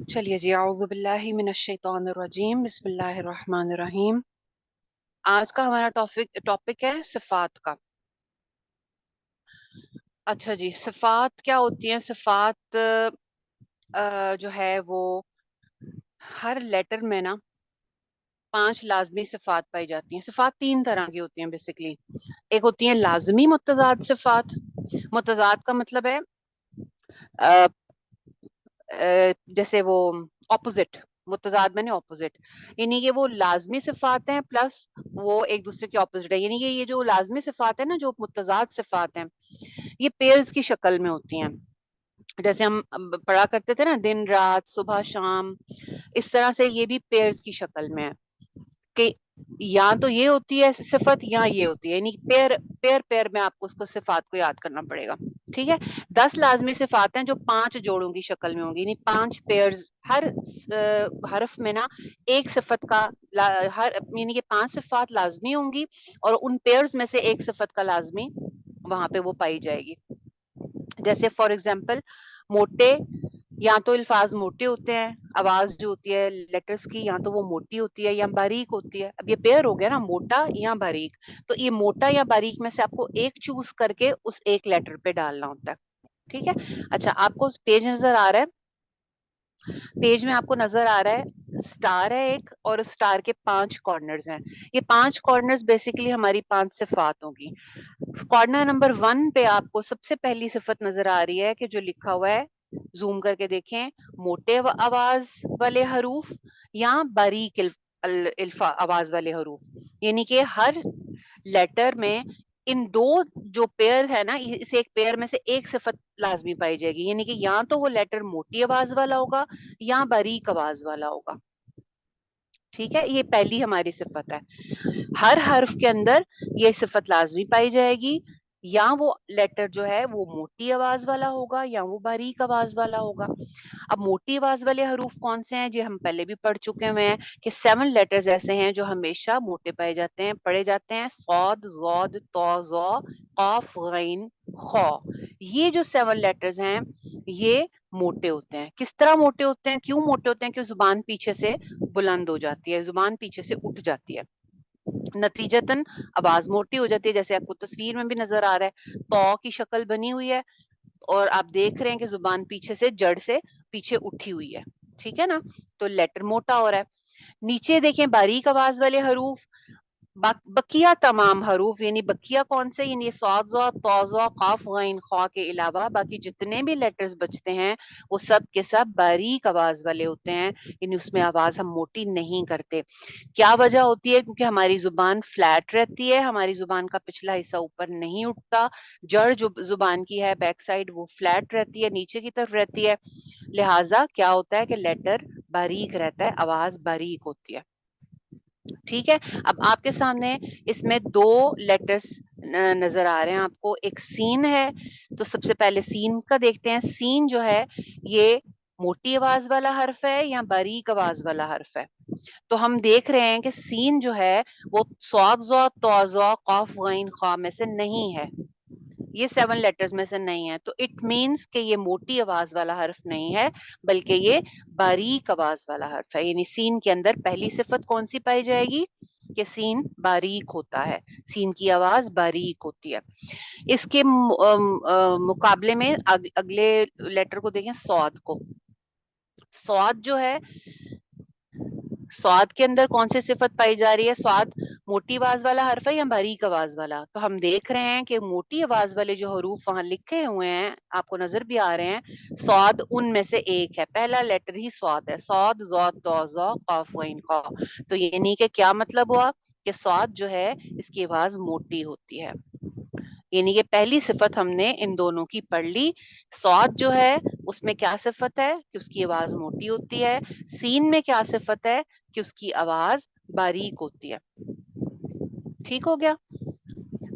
چلیے جی، اعوذ باللہ من الشیطان الرجیم، بسم اللہ الرحمن الرحیم۔ آج کا ہمارا ٹاپک ہے صفات کا۔ اچھا جی، صفات کیا ہوتی ہیں؟ صفات جو ہے وہ ہر لیٹر میں نا 5 لازمی صفات پائی جاتی ہیں۔ صفات 3 طرح کی ہوتی ہیں بیسیکلی۔ ایک ہوتی ہیں لازمی متضاد صفات۔ متضاد کا مطلب ہے جیسے وہ اپوزٹ، متضاد میں نے اپوزٹ، یعنی کہ وہ لازمی صفات ہیں پلس وہ ایک دوسرے کے اپوزٹ ہے۔ یعنی کہ یہ جو لازمی صفات ہیں نا، جو متضاد صفات ہیں، یہ پیئرز کی شکل میں ہوتی ہیں۔ جیسے ہم پڑھا کرتے تھے نا دن رات صبح شام، اس طرح سے یہ بھی پیئرز کی شکل میں ہے کہ یا تو یہ ہوتی ہے صفت یا یہ ہوتی ہے، یعنی پیر میں آپ کو اس کو صفات کو یاد کرنا پڑے گا۔ ٹھیک ہے، 10 لازمی صفات ہیں جو 5 جوڑوں کی شکل میں ہوں گی، یعنی 5 پیئرز ہر حرف میں نا ایک صفت کا یعنی کہ 5 صفات لازمی ہوں گی اور ان پیئرز میں سے ایک صفت کا لازمی وہاں پہ وہ پائی جائے گی۔ جیسے فار ایگزامپل موٹے، یا تو الفاظ موٹے ہوتے ہیں، آواز جو ہوتی ہے لیٹرز کی یا تو وہ موٹی ہوتی ہے یا باریک ہوتی ہے۔ اب یہ پیئر ہو گیا نا، موٹا یا باریک، تو یہ موٹا یا باریک میں سے آپ کو ایک چوز کر کے اس ایک لیٹر پہ ڈالنا ہوتا ہے۔ ٹھیک ہے، اچھا آپ کو پیج نظر آ رہا ہے؟ پیج میں آپ کو نظر آ رہا ہے سٹار ہے ایک، اور سٹار کے 5 کارنرز ہیں۔ یہ 5 کارنرز بیسیکلی ہماری 5 صفات ہوں گی۔ کارنر نمبر 1 پہ آپ کو سب سے پہلی صفت نظر آ رہی ہے کہ جو لکھا ہوا ہے، زوم کر کے دیکھیں، موٹے آواز والے حروف یا باریک آواز والے حروف، یعنی کہ ہر لیٹر میں ان دو جو پیئر ہے نا، اس ایک پیئر میں سے ایک صفت لازمی پائی جائے گی، یعنی کہ یا تو وہ لیٹر موٹی آواز والا ہوگا یا باریک آواز والا ہوگا۔ ٹھیک ہے، یہ پہلی ہماری صفت ہے۔ ہر حرف کے اندر یہ صفت لازمی پائی جائے گی، یا وہ لیٹر جو ہے وہ موٹی آواز والا ہوگا یا وہ باریک آواز والا ہوگا۔ اب موٹی آواز والے حروف کون سے ہیں؟ جی ہم پہلے بھی پڑھ چکے ہوئے ہیں کہ 7 لیٹرز ایسے ہیں جو ہمیشہ موٹے پائے جاتے ہیں، پڑھے جاتے ہیں: صاد، ضاد، طا، ظا، قاف، غین، خا۔ یہ جو 7 لیٹرز ہیں یہ موٹے ہوتے ہیں۔ کس طرح موٹے ہوتے ہیں؟ کیوں موٹے ہوتے ہیں؟ کہ زبان پیچھے سے بلند ہو جاتی ہے، زبان پیچھے سے اٹھ جاتی ہے، نتیجتاً آواز موٹی ہو جاتی ہے۔ جیسے آپ کو تصویر میں بھی نظر آ رہا ہے، تو کی شکل بنی ہوئی ہے اور آپ دیکھ رہے ہیں کہ زبان پیچھے سے جڑ سے پیچھے اٹھی ہوئی ہے۔ ٹھیک ہے نا، تو لیٹر موٹا ہو رہا ہے۔ نیچے دیکھیں باریک آواز والے حروف، بقیہ تمام حروف، یعنی بقیہ کون سے؟ یعنی صاد، ضاد، طا، ظا، قاف، غین، خا کے علاوہ باقی جتنے بھی لیٹرز بچتے ہیں وہ سب کے سب باریک آواز والے ہوتے ہیں، یعنی اس میں آواز ہم موٹی نہیں کرتے۔ کیا وجہ ہوتی ہے؟ کیونکہ ہماری زبان فلیٹ رہتی ہے، ہماری زبان کا پچھلا حصہ اوپر نہیں اٹھتا، جڑ جو زبان کی ہے بیک سائڈ وہ فلیٹ رہتی ہے، نیچے کی طرف رہتی ہے، لہٰذا کیا ہوتا ہے کہ لیٹر باریک رہتا ہے، آواز باریک ہوتی ہے۔ ٹھیک ہے، اب آپ کے سامنے اس میں 2 لیٹرز نظر آ رہے ہیں آپ کو، ایک سین ہے، تو سب سے پہلے سین کا دیکھتے ہیں۔ سین جو ہے یہ موٹی آواز والا حرف ہے یا باریک آواز والا حرف ہے؟ تو ہم دیکھ رہے ہیں کہ سین جو ہے وہ صاد، ضاد، طا، ظا، قاف، غین، خا میں سے نہیں ہے، یہ 7 لیٹرز میں سے نہیں ہے، تو اٹ مینس کہ یہ موٹی آواز والا حرف نہیں ہے بلکہ یہ باریک آواز والا حرف ہے۔ یعنی سین کے اندر پہلی صفت کون سی پائی جائے گی؟ کہ سین باریک ہوتا ہے، سین کی آواز باریک ہوتی ہے۔ اس کے مقابلے میں اگلے لیٹر کو دیکھیں، صاد کو۔ صاد جو ہے، صاد کے اندر کون سی صفت پائی جا رہی ہے؟ صاد موٹی آواز والا حرف ہے یا باریک آواز والا؟ تو ہم دیکھ رہے ہیں کہ موٹی آواز والے جو حروف وہاں لکھے ہوئے ہیں آپ کو نظر بھی آ رہے ہیں، صاد ان میں سے ایک ہے، پہلا لیٹر ہی صاد ہے، صاد، ضاد، طا، ظا، قاف، غین، خا۔ تو یعنی کہ کیا مطلب ہوا کہ صاد جو ہے اس کی آواز موٹی ہوتی ہے، یعنی کہ پہلی صفت ہم نے ان دونوں کی پڑھ لی۔ صاد جو ہے اس میں کیا صفت ہے؟ کہ اس کی آواز موٹی ہوتی ہے۔ سین میں کیا صفت ہے؟ کہ اس کی آواز باریک ہوتی ہے۔ ٹھیک ہو گیا؟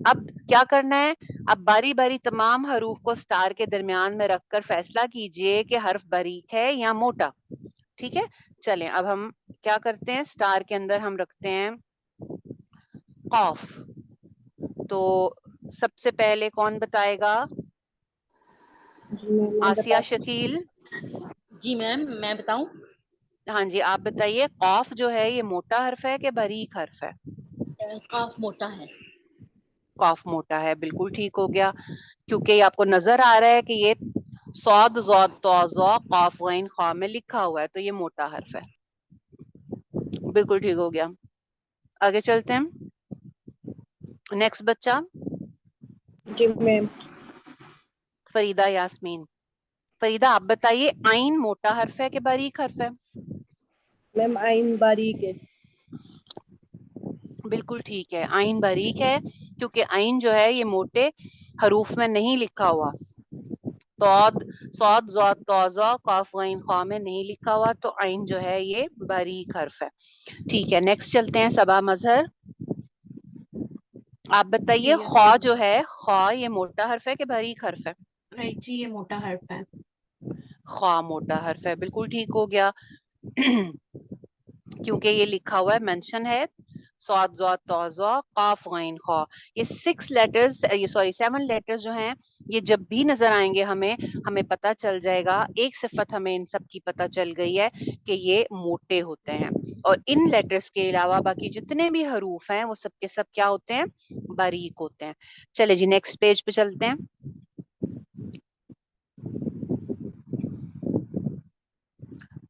اب کیا کرنا ہے؟ اب باری باری تمام حروف کو سٹار کے درمیان میں رکھ کر فیصلہ کیجئے کہ حرف باریک ہے یا موٹا۔ ٹھیک ہے، چلیں اب ہم کیا کرتے ہیں، سٹار کے اندر ہم رکھتے ہیں قاف۔ تو سب سے پہلے کون بتائے گا؟ جی میں آسیہ بتا شکیل، جی میم میں بتاؤں. ہاں جی آپ بتائیے. قاف جو ہے یہ موٹا حرف ہے کہ باریک حرف ہے؟ قاف موٹا ہے. قاف موٹا ہے، بالکل ٹھیک ہو گیا. کیونکہ یہ آپ کو نظر آ رہا ہے کہ یہ صاد ضاد طا ظا قاف غین خا میں لکھا ہوا ہے، تو یہ موٹا حرف ہے. بالکل ٹھیک ہو گیا. آگے چلتے ہیں. نیکسٹ بچہ جی میم. فریدہ یاسمین. فریدہ آپ بتائیے عین موٹا حرف ہے کہ باریک حرف ہے؟ میم عین باریک ہے. بالکل ٹھیک ہے، عین باریک ہے کیونکہ عین جو ہے یہ موٹے حروف میں نہیں لکھا ہوا. صاد ضاد طا ظا قاف غین خا میں نہیں لکھا ہوا، تو عین جو ہے یہ باریک حرف ہے. ٹھیک ہے نیکسٹ چلتے ہیں. صبا مظہر آپ بتائیے جی خا السلام جو ہے خا یہ موٹا حرف ہے کہ باریک حرف ہے؟ رائٹ جی، یہ موٹا حرف ہے. خا موٹا حرف ہے، بالکل ٹھیک ہو گیا. کیونکہ یہ لکھا ہوا ہے، مینشن ہے صاد ضاد طا ظا قاف غین خا. یہ 7 لیٹرز جو ہیں یہ جب بھی نظر آئیں گے ہمیں پتہ چل جائے گا. ایک صفت ہمیں ان سب کی پتہ چل گئی ہے کہ یہ موٹے ہوتے ہیں، اور ان لیٹرز کے علاوہ باقی جتنے بھی حروف ہیں وہ سب کے سب کیا ہوتے ہیں؟ باریک ہوتے ہیں. چلے جی نیکسٹ پیج پہ چلتے ہیں.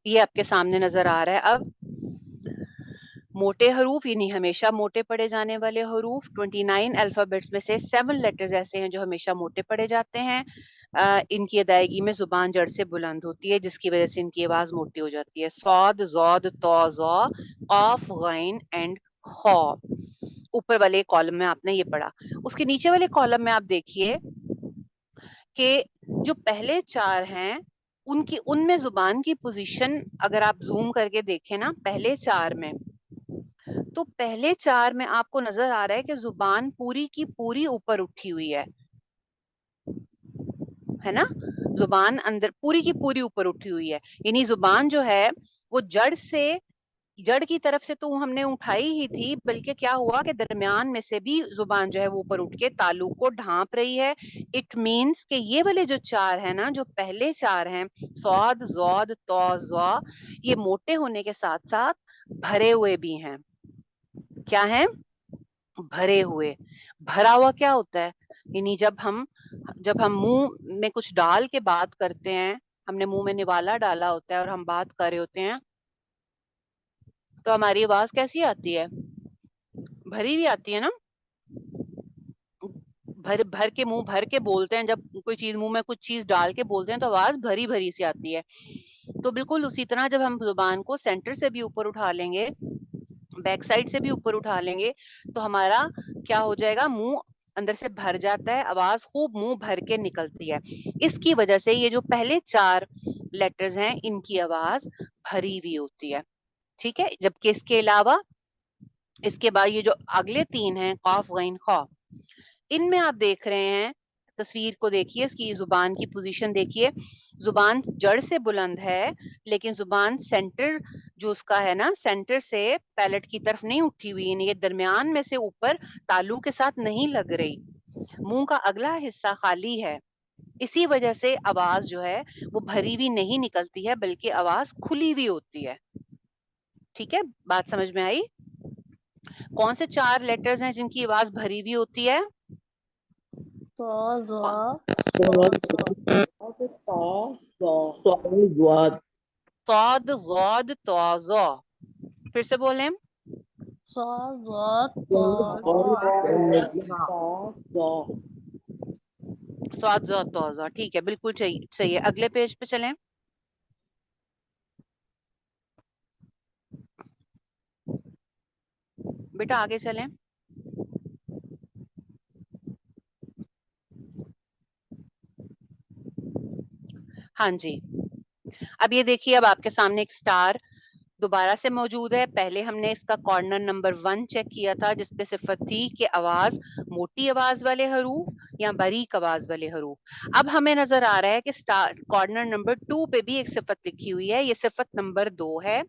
یہ آپ کے سامنے نظر آ رہا ہے. اب موٹے حروف یعنی ہمیشہ موٹے پڑھے جانے والے حروف 29 الفابیٹس میں سے 7 لیٹرز ایسے ہیں جو ہمیشہ موٹے پڑھے جاتے ہیں. ان کی ادائیگی میں زبان جڑ سے بلند ہوتی ہے جس کی وجہ سے ان کی آواز موٹی ہو جاتی ہے. صاد ضاد طا ظا قاف غین اینڈ خا. اوپر والے کالم میں آپ نے یہ پڑھا. اس کے نیچے والے کالم میں آپ دیکھیے کہ جو پہلے 4 ہیں ان میں زبان کی پوزیشن اگر آپ زوم کر کے دیکھیں نا، پہلے 4 میں تو پہلے 4 میں آپ کو نظر آ رہا ہے کہ زبان پوری کی پوری اوپر اٹھی ہوئی ہے نا. زبان اندر پوری کی پوری اوپر اٹھی ہوئی ہے، یعنی زبان جو ہے وہ جڑ کی طرف سے تو ہم نے اٹھائی ہی تھی، بلکہ کیا ہوا کہ درمیان میں سے بھی زبان جو ہے وہ اوپر اٹھ کے تالو کو ڈھانپ رہی ہے. اٹ مینس کہ یہ والے جو 4 ہیں نا، جو پہلے 4 ہیں صاد ضاد طا ظا، یہ موٹے ہونے کے ساتھ ساتھ بھرے ہوئے بھی ہیں. کیا ہیں؟ بھرے ہوئے. بھرا ہوا کیا ہوتا ہے؟ یعنی جب ہم منہ میں کچھ ڈال کے بات کرتے ہیں، ہم نے منہ میں نوالا ڈالا ہوتا ہے اور ہم بات کر رہے ہوتے ہیں تو ہماری آواز کیسی آتی ہے؟ بھری ہوئی آتی ہے نا. بھر کے منہ بھر کے بولتے ہیں، جب کوئی چیز منہ میں کچھ چیز ڈال کے بولتے ہیں تو آواز بھری بھری سی آتی ہے. تو بالکل اسی طرح جب ہم زبان کو سینٹر سے بھی اوپر اٹھا لیں گے، بیک سائڈ سے بھی اوپر اٹھا لیں گے، تو ہمارا کیا ہو جائے گا؟ منہ اندر سے بھر جاتا ہے، آواز خوب منہ بھر کے نکلتی ہے. اس کی وجہ سے یہ جو پہلے 4 لیٹرز ہیں ان کی آواز بھری ہوئی ہوتی ہے. ٹھیک ہے. جبکہ اس کے علاوہ اس کے بعد یہ جو اگلے 3 ہیں قاف غین خا، ان میں آپ دیکھ رہے ہیں، تصویر کو دیکھیے، اس کی زبان کی پوزیشن دیکھیے. زبان جڑ سے بلند ہے لیکن زبان سینٹر جو اس کا ہے نا، سینٹر سے پیلٹ کی طرف نہیں اٹھی ہوئی، یعنی یہ درمیان میں سے اوپر تالو کے ساتھ نہیں لگ رہی. منہ کا اگلا حصہ خالی ہے. اسی وجہ سے آواز جو ہے وہ بھری ہوئی نہیں نکلتی ہے بلکہ آواز کھلی ہوئی ہوتی ہے. ٹھیک ہے، بات سمجھ میں آئی؟ کون سے 4 لیٹرز ہیں جن کی آواز بھری ہوئی ہوتی ہے؟ صاد ضاد طا ظا. پھر سے بولیں. صاد ضاد طا ظا. ٹھیک ہے، بالکل صحیح ہے. اگلے پیج پہ چلیں. بیٹا آگے چلیں. ہاں جی، اب یہ دیکھیے، اب آپ کے سامنے ایک سٹار دوبارہ سے موجود ہے. پہلے ہم نے اس کا کارنر نمبر 1 چیک کیا تھا جس پہ صفت تھی کہ آواز موٹی آواز والے حروف یا باریک آواز والے حروف. اب ہمیں نظر آ رہا ہے کہ کارنر نمبر 2 پہ بھی ایک صفت لکھی ہوئی ہے. یہ صفت نمبر 2 ہے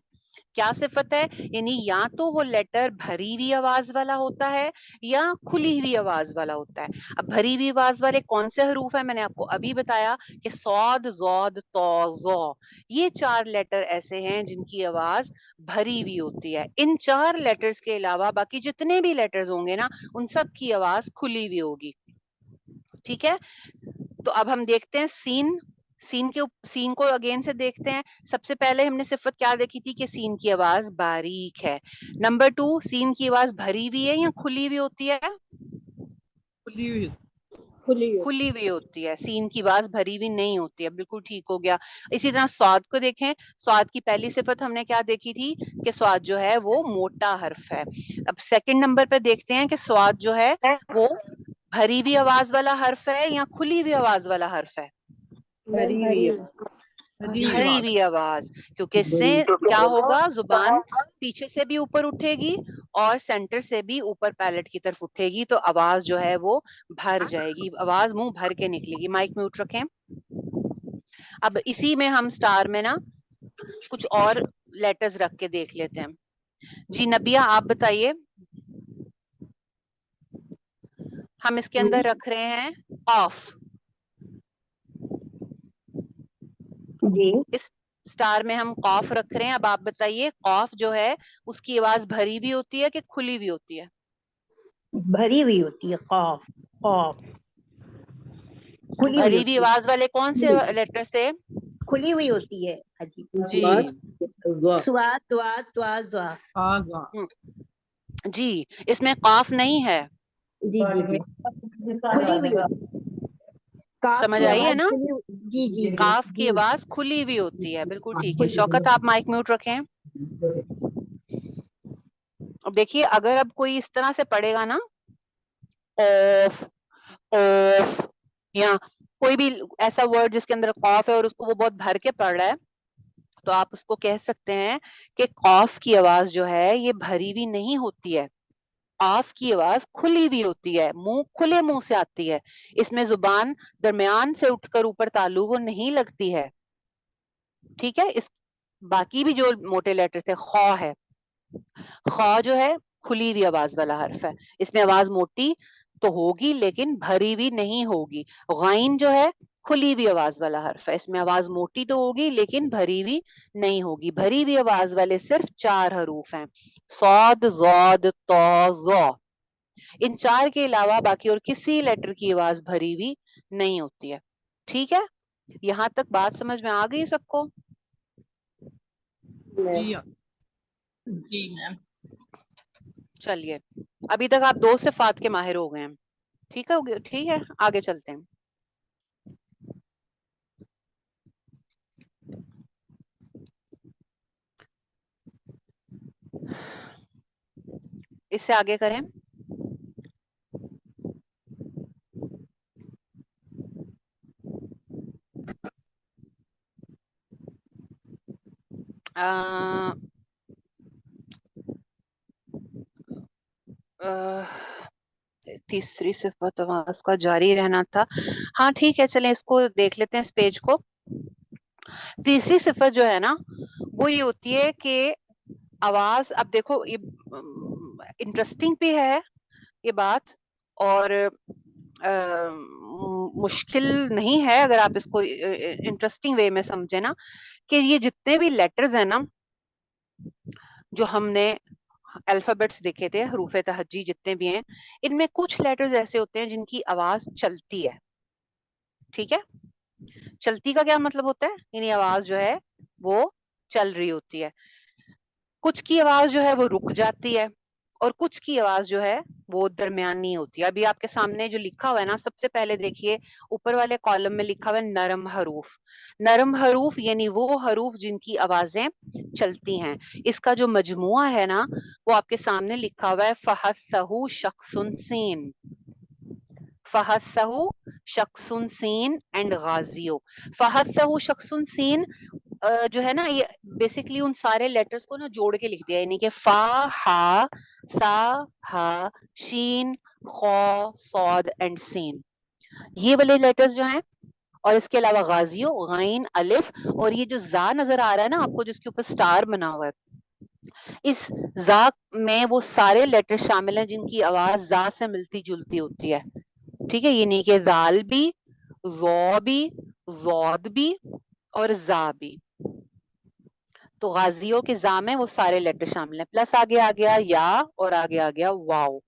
کیا صفت ہے؟ یعنی یا تو وہ لیٹر بھری ہوئی آواز والا ہوتا ہے یا کھلی ہوئی آواز والا ہوتا ہے. اب بھری ہوئی آواز والے کون سے حروف ہیں؟ میں نے آپ کو ابھی بتایا کہ صاد، ضاد، طا، ظا، یہ 4 لیٹر ایسے ہیں جن کی آواز بھری ہوئی ہوتی ہے. ان 4 لیٹرز کے علاوہ باقی جتنے بھی لیٹرز ہوں گے نا ان سب کی آواز کھلی ہوئی ہوگی. ٹھیک ہے، تو اب ہم دیکھتے ہیں سین کو اگین سے دیکھتے ہیں. سب سے پہلے ہم نے صفت کیا دیکھی تھی کہ سین کی آواز باریک ہے. نمبر 2، سین کی آواز بھری ہوئی ہے یا کھلی ہوئی ہوتی ہے؟ کھلی ہوئی ہوتی ہے. سین کی آواز بھری ہوئی نہیں ہوتی ہے. بالکل ٹھیک ہو گیا. اسی طرح سواد کو دیکھیں. سواد کی پہلی صفت ہم نے کیا دیکھی تھی کہ سواد جو ہے وہ موٹا حرف ہے. اب سیکنڈ نمبر پہ دیکھتے ہیں کہ سواد جو ہے وہ بھری ہوئی آواز والا حرف ہے یا کھلی ہوئی آواز والا حرف ہے؟ بھری ہوئی آواز، کیونکہ اس سے کیا ہوگا، زبان پیچھے سے بھی اوپر اٹھے گی اور سینٹر سے بھی اوپر پیلٹ کی طرف اٹھے گی، تو آواز جو ہے وہ بھر جائے گی، آواز منہ بھر کے نکلے گی. مائک میوٹ رکھیں. اب اسی میں ہم سٹار میں نا کچھ اور لیٹرز رکھ کے دیکھ لیتے ہیں. جی نبیہ آپ بتائیے. ہم اس کے اندر رکھ رہے ہیں قاف. جی اس سٹار میں ہم قاف رکھ رہے ہیں. اب آپ بتائیے قاف جو ہے اس کی آواز بھری ہوئی ہوتی ہے کہ کھلی ہوئی ہوتی ہے؟ بھری ہوئی ہوتی ہے. قاف قاف کھلی ہوئی بھری ہوئی ہوتی ہے. آواز والے کون سے لیٹر سے؟ کھلی ہوئی ہوتی ہے. جی سواد دواد تواد زا. جی اس میں قاف نہیں ہے. جی جی جی کھلی ہوئی ہوتی ہے. کاف سمجھ کی آئی ہے آواز نا؟ کھلی جی جی جی قاف کی جی آواز کھلی ہوئی ہوتی ہے. بالکل ٹھیک ہے. شوکت آپ مائک میوٹ رکھیں. اب دیکھیے اگر اب کوئی اس طرح سے پڑھے گا نا اوف اوف یا کوئی بھی ایسا ورڈ جس کے اندر قاف ہے اور اس کو وہ بہت بھر کے پڑھ رہا ہے تو آپ اس کو کہہ سکتے ہیں کہ قاف کی آواز جو ہے یہ بھری ہوئی نہیں ہوتی ہے. قاف کی آواز کھلی ہوئی ہوتی ہے، منہ کھلے منہ سے آتی ہے. اس میں زبان درمیان سے اٹھ کر اوپر تالو وہ نہیں لگتی ہے. ٹھیک ہے. اس باقی بھی جو موٹے لیٹر تھے، خا ہے، خا جو ہے کھلی ہوئی آواز والا حرف ہے. اس میں آواز موٹی تو ہوگی لیکن بھری ہوئی نہیں ہوگی. غائن جو ہے کھلی ہوئی آواز والا حرف ہے. اس میں آواز موٹی تو ہوگی لیکن بھری ہوئی نہیں ہوگی. بھری ہوئی آواز والے صرف 4 حروف ہیں، صاد، ضاد، طا، ظا. ان 4 کے علاوہ باقی اور کسی لیٹر کی آواز بھری ہوئی نہیں ہوتی ہے. ٹھیک ہے، یہاں تک بات سمجھ میں آ گئی سب کو؟ جی میم. چلیے ابھی تک آپ 2 صفات کے ماہر ہو گئے ہیں. ٹھیک ہے ٹھیک ہے، آگے چلتے ہیں. اس سے آگے کریں. تیسری صفت آواز کا جاری رہنا تھا. ہاں ٹھیک ہے، چلیں اس کو دیکھ لیتے ہیں اس پیج کو. تیسری صفت جو ہے نا وہ یہ ہوتی ہے کہ آواز، اب دیکھو یہ انٹرسٹنگ بھی ہے یہ بات اور مشکل نہیں ہے اگر آپ اس کو انٹرسٹنگ وے میں سمجھیں نا، کہ یہ جتنے بھی لیٹرز ہیں نا جو ہم نے الفابیٹس دیکھے تھے، حروف تہجی جتنے بھی ہیں، ان میں کچھ لیٹرز ایسے ہوتے ہیں جن کی آواز چلتی ہے. ٹھیک ہے، چلتی کا کیا مطلب ہوتا ہے؟ یعنی آواز جو ہے وہ چل رہی ہوتی ہے. کچھ کی آواز جو ہے وہ رک جاتی ہے اور کچھ کی آواز جو ہے وہ درمیانی ہوتی ہے. ابھی آپ کے سامنے جو لکھا ہوا ہے نا، سب سے پہلے دیکھیے اوپر والے کالم میں لکھا ہوا ہے نرم حروف. نرم حروف یعنی وہ حروف جن کی آوازیں چلتی ہیں. اس کا جو مجموعہ ہے نا وہ آپ کے سامنے لکھا ہوا ہے فحثہ شخص سین. فحثہ شخص سین اینڈ غازیو. فحثہ شخص سین جو ہے نا یہ بیسیکلی ان سارے لیٹرز کو نا جوڑ کے لکھ دیا، یعنی کہ فا، ہا، سا، ہا، شین، خا، صاد اینڈ سین. یہ والے لیٹرز جو ہیں، اور اس کے علاوہ غازیو، غائن، الف، اور یہ جو زا نظر آ رہا ہے نا آپ کو جس کے اوپر سٹار بنا ہوا ہے، اس زا میں وہ سارے لیٹر شامل ہیں جن کی آواز زا سے ملتی جلتی ہوتی ہے. ٹھیک ہے، یعنی کہ زال بھی، زو بھی، زود بھی اور زا بھی. تو غازیوں کے زا میں وہ سارے لیٹر شامل ہیں، پلس آگے آ گیا یا اور آگے آ گیا واو.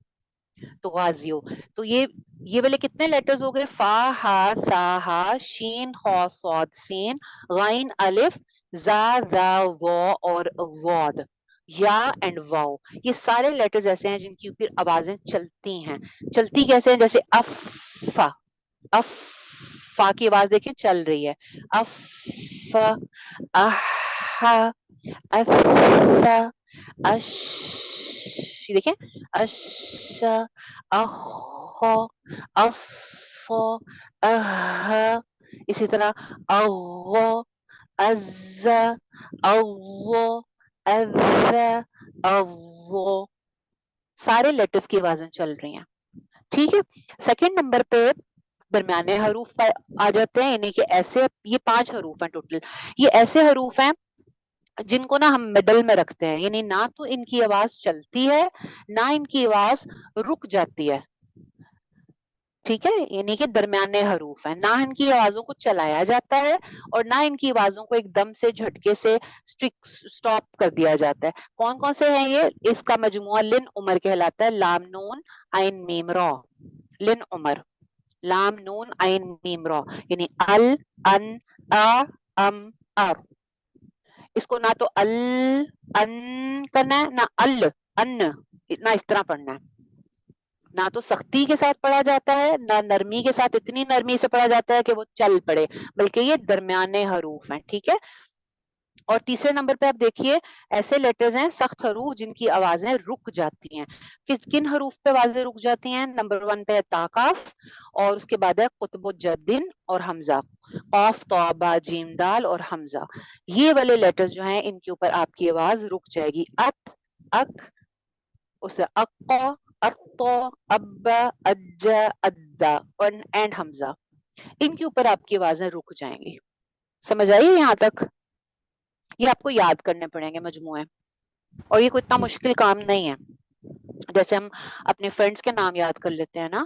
تو غازیوں، تو یہ والے کتنے لیٹرز ہو گئے؟ فا ہا سا ہا شین خا صاد سین غین الف زا ذا ظا اور ضاد یا اینڈ واو. یہ سارے لیٹرز ایسے ہیں جن کی اوپر آوازیں چلتی ہیں. چلتی کیسے ہیں؟ جیسے افا، اف فا کی آواز دیکھیں چل رہی ہے. اف، اح، اف، اش، دیکھیں اش، اخ، اص، اہ. اسی طرح اغ، از، اغ، اذ، اغ. سارے لیٹرز کی آوازیں چل رہی ہیں. ٹھیک ہے. سیکنڈ نمبر پہ درمیانے حروف پر آ جاتے ہیں، یعنی کہ ایسے، یہ 5 حروف ہیں ٹوٹل. یہ ایسے حروف ہیں جن کو نا ہم مڈل میں رکھتے ہیں، یعنی نہ تو ان کی آواز چلتی ہے نہ ان کی آواز رک جاتی ہے. ٹھیک ہے، یعنی کہ درمیانے حروف ہیں، نہ ان کی آوازوں کو چلایا جاتا ہے اور نہ ان کی آوازوں کو ایک دم سے جھٹکے سے سٹاپ کر دیا جاتا ہے. کون کون سے ہیں یہ؟ اس کا مجموعہ لن عمر کہلاتا ہے. لام نون عین میم را، لن عمر. لام نون عین میم را، یعنی ال، ان، ا، ام، ار. اس کو نہ تو ال ان کرنا ہے، نہ ال ان، نہ اس طرح پڑھنا ہے. نہ تو سختی کے ساتھ پڑھا جاتا ہے، نہ نرمی کے ساتھ اتنی نرمی سے پڑھا جاتا ہے کہ وہ چل پڑے، بلکہ یہ درمیانے حروف ہیں. ٹھیک ہے. اور تیسرے نمبر پہ آپ دیکھیے ایسے لیٹرز ہیں سخت حروف جن کی آوازیں رک جاتی ہیں. کن حروف پہ آوازیں رک جاتی ہیں؟ نمبر 1 پہ تا کاف، اور اس کے بعد ہے قطب الجدن اور حمزہ، قاف طا با جیم دال اور حمزہ. یہ والے لیٹرز جو ہیں ان کے اوپر آپ کی آواز رک جائے گی. ات، اک، اس سے اقا، اطا، ابا، اجا، ادا اور اینڈ حمزہ، ان کے اوپر آپ کی آوازیں رک جائیں گی. سمجھ آئیے یہاں تک؟ یہ آپ کو یاد کرنے پڑیں گے مجموعے، اور یہ کوئی اتنا مشکل کام نہیں ہے. جیسے ہم اپنے فرینڈس کے نام یاد کر لیتے ہیں نا،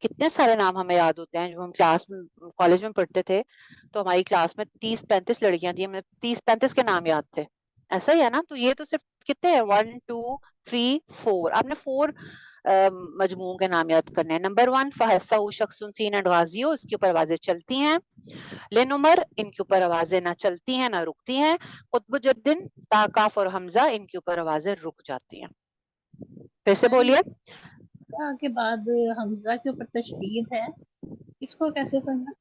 کتنے سارے نام ہمیں یاد ہوتے ہیں. جب ہم کلاس میں کالج میں پڑھتے تھے تو ہماری کلاس میں 30-35 لڑکیاں تھیں، ہمیں 30-35 کے نام یاد تھے. ایسا ہی ہے نا. تو یہ تو صرف کتنے ہیں؟ 1 2 3 4. آپ نے 4 مجموعوں کے نام یاد کرنے ہیں. نمبر 1 فہسہ شخص سین اینڈ غازیو، اس کے اوپر آوازیں چلتی ہیں. لن عمر، ان کے اوپر آوازیں نہ چلتی ہیں نہ رکتی ہیں. قطب جدن، تا کاف اور حمزہ، ان کے اوپر آوازیں رک جاتی ہیں. پھر سے بولیے. کے بعد حمزہ کے اوپر تشدید ہے، اس کو کیسے پڑھنا؟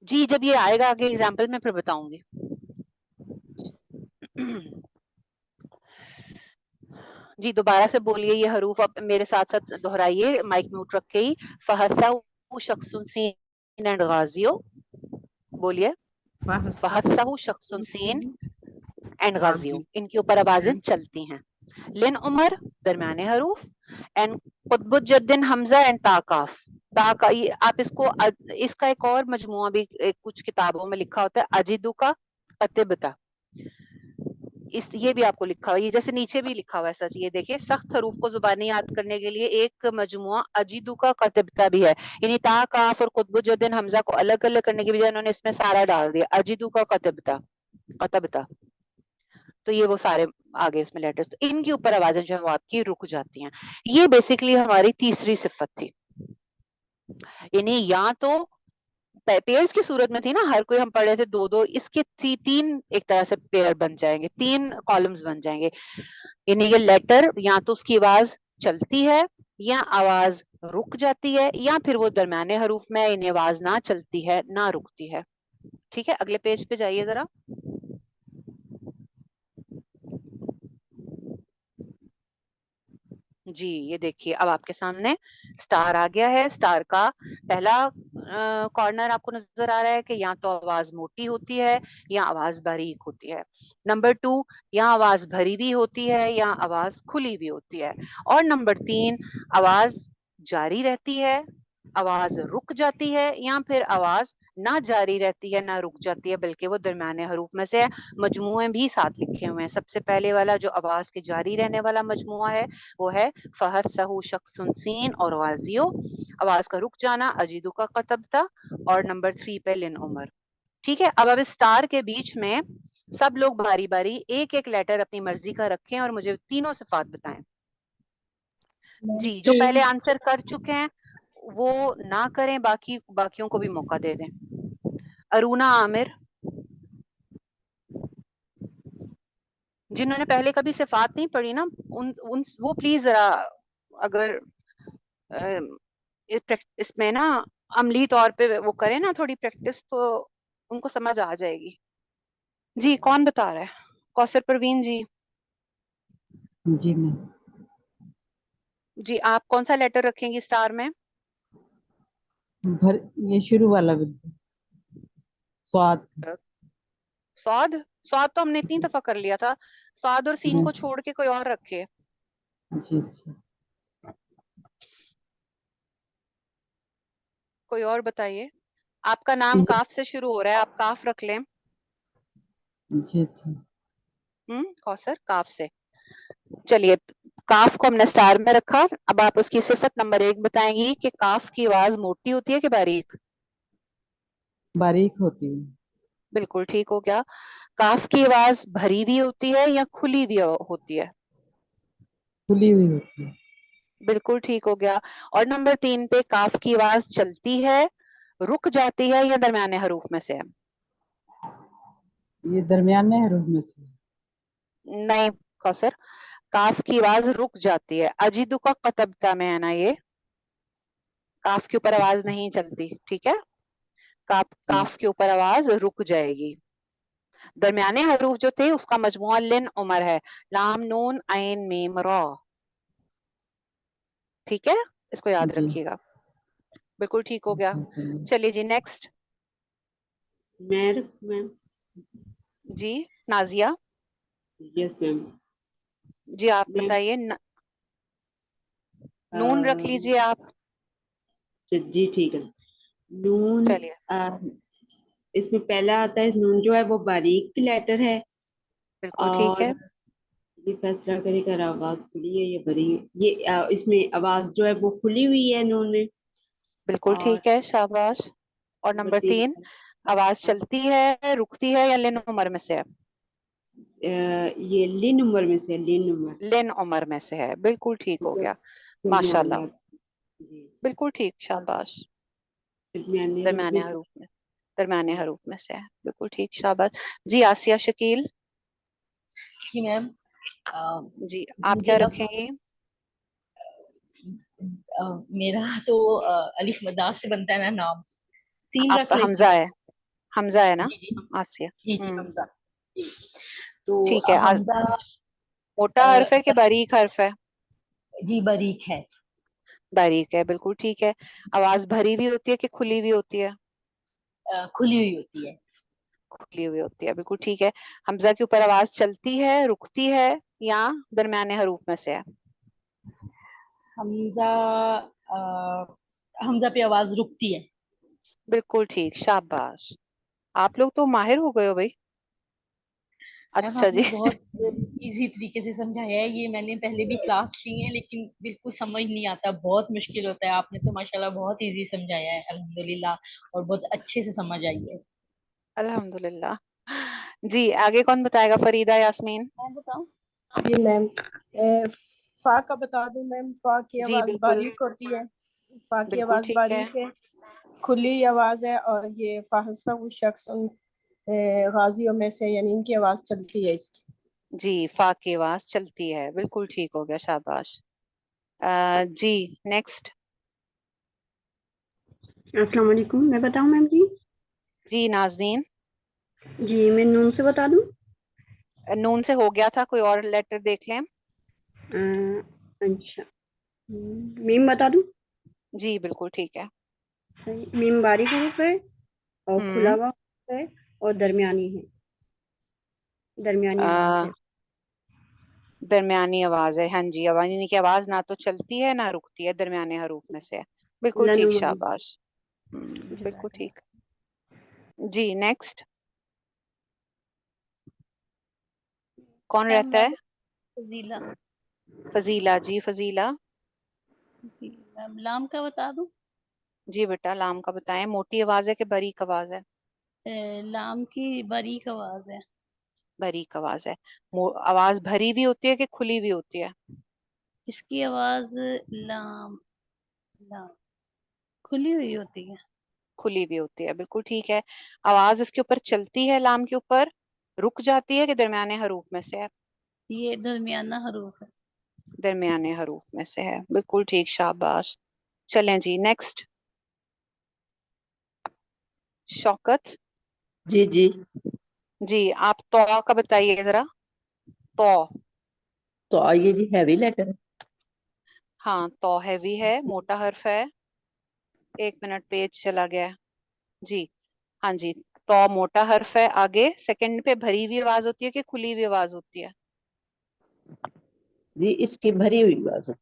جی جب یہ آئے گا آگے ایگزامپل میں پھر بتاؤں گی. جی دوبارہ سے بولیے یہ حروف اب میرے ساتھ ساتھ دہرائیے مائک میوٹ رکھ کے ہی. فہسہ شخص سین اینڈ غازیو، بولیے. فہسہ شخص سین اینڈ غازیو، ان کے اوپر آوازیں چلتی ہیں. لن عمر درمیانے حروف، اینڈ قطب الجدن حمزہ اینڈ تا کاف. آپ اس کو، اس کا ایک اور مجموعہ بھی کچھ کتابوں میں لکھا ہوتا ہے، اجدو کا قطبتا. یہ بھی آپ کو لکھا ہوا، یہ جیسے نیچے بھی لکھا ہوا ہے سچ. یہ دیکھیں سخت حروف کو زبانی یاد کرنے کے لیے ایک مجموعہ اجدو کا قطبتا بھی ہے، یعنی تا کاف اور قطب الجدن حمزہ کو الگ الگ کرنے کی بجائے انہوں نے اس میں سارا ڈال دیا، اجدو کا قطبتا، قطبتا. تو یہ وہ سارے آگے اس میں لیٹرز، تو ان کے اوپر آوازیں جو ہیں وہ آپ کی رک جاتی ہیں. یہ بیسیکلی ہماری تیسری صفت تھی. یعنی یا تو پیئرز کی صورت میں تھی نا، ہر کوئی ہم پڑھ رہے تھے 2-2، اس کے 3 ایک طرح سے پیئر بن جائیں گے، 3 کالمز بن جائیں گے. یعنی یہ لیٹر یا تو اس کی آواز چلتی ہے یا آواز رک جاتی ہے، یا پھر وہ درمیانے حروف میں یعنی آواز نہ چلتی ہے نہ رکتی ہے. ٹھیک ہے. اگلے پیج پہ جائیے ذرا. جی یہ دیکھیے اب آپ کے سامنے سٹار آ گیا ہے. سٹار کا پہلا کارنر آپ کو نظر آ رہا ہے کہ یا تو آواز موٹی ہوتی ہے یا آواز باریک ہوتی ہے. نمبر 2 یا آواز بھری بھی ہوتی ہے یا آواز کھلی بھی ہوتی ہے. اور نمبر 3 آواز جاری رہتی ہے، آواز رک جاتی ہے، یا پھر آواز ना जारी रहती है ना रुक जाती है, बल्कि वो दरमियाने हरूफ में से है। मजमुए भी साथ लिखे हुए हैं। सबसे पहले वाला जो आवाज के जारी रहने वाला मजमुआ है वो है फहसहु शख्सुन सीन और गाजियो, आवाज का रुक जाना अजीदु का कतबता, और नंबर 3 पे लिन उमर। ठीक है, अब स्टार के बीच में सब लोग बारी बारी एक एक लेटर अपनी मर्जी का रखें और मुझे तीनों सिफात बताएं। जी, जो पहले आंसर कर चुके हैं वो ना करें, बाकियों को भी मौका दे दें। अरुणा आमिर, जिन्होंने पहले कभी सिफात नहीं पढ़ी ना, उन वो प्लीज जरा अगर इसमें ना अमली तौर पे वो करें ना थोड़ी प्रैक्टिस, तो उनको समझ आ जाएगी। जी, कौन बता रहा है? कौसर परवीन जी। जी मैम। जी, आप कौन सा लेटर रखेंगी स्टार में? ये शुरू वाला बिल्कुल स्वाद। सौद। सौद तो हमने इतनी दफा कर लिया था। सौद और सीन को जी छोड़ के कोई और रखे। जी अच्छा। कोई और बताइए। आपका नाम काफ से शुरू हो रहा है, आप काफ रख लें। जी अच्छा। कौसर काफ से। चलिए, काफ को हमने स्टार में रखा। अब आप उसकी सिफत नंबर 1 बताएंगी कि काफ की आवाज मोटी होती है कि बारीक? बारीक होती है। बिल्कुल ठीक हो गया। काफ की आवाज भरी हुई होती है या खुली हुई होती है? खुली हुई होती है। बिल्कुल ठीक हो गया। और नंबर 3 पे काफ की आवाज चलती है, रुक जाती है या दरमियाने हरूफ में से है? ये दरमियाने हरूफ में से है। नहीं कौसर, काफ की आवाज रुक जाती है। अजीदु का कतबता में है ना, ये काफ के ऊपर आवाज नहीं चलती। ठीक है, काफ के ऊपर आवाज रुक जाएगी। दरमियाने हरूफ जो थे उसका मजमुआ लिन उमर है, लाम नून आइन मीम रा। ठीक है, इसको याद जी रखिएगा। बिल्कुल ठीक हो गया। अच्छा। चलिए जी, नेक्स्ट। मैम। जी नाजिया। Yes ma'am. जी आप मैम बताइए। नून रख लीजिए आप। जी ठीक है। नून चलिए, इसमें पहला आता है नून जो है वो बारीक लेटर है, बिल्कुल ठीक और है। ये फैसला करेगा आवाज खुली है या भरी है। ये इसमें आवाज जो है वो खुली हुई है नून में। बिल्कुल और ठीक है, शाबाश। और नंबर नंबर 3, 3 आवाज चलती है, रुकती है या लिन उमर में से है? ये लिन नंबर में से, लिन नंबर लिन उमर में से है, बिल्कुल ठीक हो गया। दरमियाने माशाल्लाह, जी बिल्कुल ठीक, शाबाश। दरमियाने रूप दरमियाने में से। हरूफ में, दरमियाने हरूफ में से है, बिल्कुल ठीक, शाबाश। जी आसिया शकील। जी मैम। जी आप मुझे क्या लफ्ज रखेंगी? मेरा तो अलिफ मदाद से बनता है ना नाम, सीन रख आपका लेती हमजा हूँ। है, हमजा है ना? जी जी आसिया। जी जी हमजा। जी तो ठीक है। हमजा मोटा हर्फ है कि बारीक हर्फ है? जी बारीक है। बारीक है, बिल्कुल ठीक है। आवाज भरी हुई होती है कि खुली हुई होती है? खुली हुई होती है। खुली हुई होती है, बिल्कुल ठीक है। हमजा के ऊपर आवाज चलती है, रुकती है या दरमियाने हरूफ में से है? हमजा हमजा पे आवाज रुकती है। बिल्कुल ठीक, शाबाश। आप लोग तो माहिर हो गए हो भाई। मैम अच्छा आपने जी। बहुत इजी तरीके से समझाया है, ये मैंने पहले भी क्लास ली है लेकिन बिल्कुल समझ नहीं आता, बहुत मुश्किल होता है। आपने तो माशाल्लाह बहुत इजी समझाया है, अल्हम्दुलिल्लाह, और बहुत अच्छे से समझ आई है। अल्हम्दुलिल्लाह। जी आगे कौन बताएगा? फरीदा, यास्मीन। मैं बताऊं? जी मैम। फा का बता दूं मैम। फा की जी आवाज बिल्कुल, बारीक होती है। फा की बिल्कुल आवाज ठीक है। बारीक है, खुली आवाज है, और ये फाहसा वो शख्स गाजियों में से, यानी इनकी आवाज चलती है इसकी। जी फा की आवाज चलती है, बिल्कुल ठीक हो गया, शाबाश। जी नेक्स्ट। अस्सलाम वालेकुम, मैं बताऊं मैम जी? जी नाज़नीन। जी मैं नून से बता दूं। नून से हो गया था, कोई और लेटर देख लें। अच्छा, मीम बता दूं? जी बिल्कुल ठीक है। सही, मीम बारीक हरूफ है और खुला हम्म हुआ हरूफ है और दरमियानी है, दरमियानी आवाज आ, है। दरमियानी आवाज है, हाँ जी। आवाज यानी कि आवाज ना तो चलती है ना रुकती है, दरमियाने हरूफ में से है। बिल्कुल ठीक, लनुमा। शाबाश। बिल्कुल ठीक। जी नेक्स्ट कौन मैम रहता मैं है? फजीला। फजीला जी, फजीला। जी मैम, लाम का बता दूं? जी बेटा लाम का बताएं, मोटी आवाज है कि बारीक आवाज है? लाम की बारीक आवाज है। बारीक आवाज है। आवाज भरी भी होती है कि खुली भी होती है? इसकी आवाज लाम लाम खुली हुई होती है। खुली भी होती है, बिल्कुल ठीक है। आवाज इसके ऊपर चलती है, लाम के ऊपर रुक जाती है कि दरमियाने हरूफ में से है? ये दरमियाना हरूफ है। दरमियाने हरूफ में से है, बिल्कुल ठीक, शाबाश। चलें जी नेक्स्ट। शौकत जी जी। जी, आप तो का बताइए जरा। तो तो आइए जी, हैवी लेटर है। हाँ, तो हैवी है, मोटा हर्फ है। 1 मिनट, पेज चला गया है। जी हाँ जी। तो मोटा हर्फ है, आगे सेकंड पे भरी हुई आवाज होती है कि खुली हुई आवाज होती है? जी इसकी भरी हुई आवाज है।